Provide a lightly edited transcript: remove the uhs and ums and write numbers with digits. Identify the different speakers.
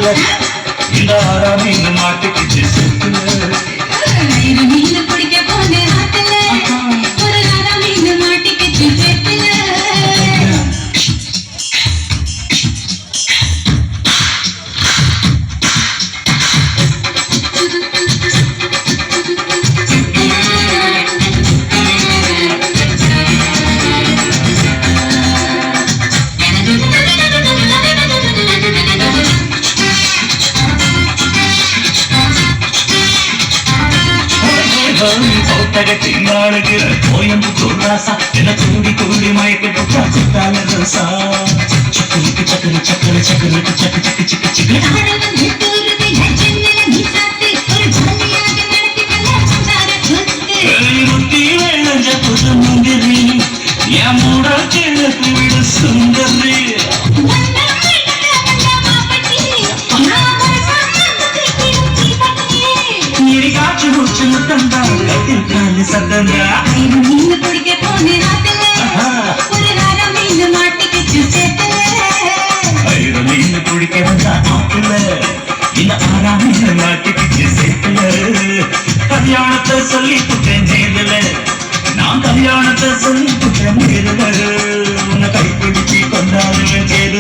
Speaker 1: ஆத்துல இந்த ஆறா மீன் மாட்டுக்கிச்சு செத்துல
Speaker 2: மீன் பிடிக்க போன ஆத்துல ஒரு ஆறா மீன் மாட்டுக்கிச்சு செத்துல
Speaker 1: போட்டகத்தி நாடுகிற கோயம்புத்தூர் ராசா என தூண்டி தூண்டி மயக்க போட்டா குத்தால ரோசா சக்கருக்கு சக்கரு சக்கரு சக்கருக்கு சக்கு சக்கு சிக்கு சிக்கு முட்டி வேணஞ்ச புது முந்திரி என் மூட கிழக்கு விடு சுந்தரி காற்று மூச்சு முத்தந்தா கட்டில் காலு சத்தந்தா
Speaker 2: மீன் பிடிக்க போன ஆத்துல ஒரு ஆறா மீன் மாட்டுக்கிச்சு செத்துல
Speaker 1: மீன் குடிக்க வந்தா ஆத்துல இந்த ஆறா மீன் மாட்டுக்கிச்சு சேர்த்துல கல்யாணத்தை சொல்லி புட்டேன் செய்தல நான் கல்யாணத்தை சொல்லி புட்டேன் உன்னை கைப்பிடிச்சு கொண்டாடுவேன் செய்து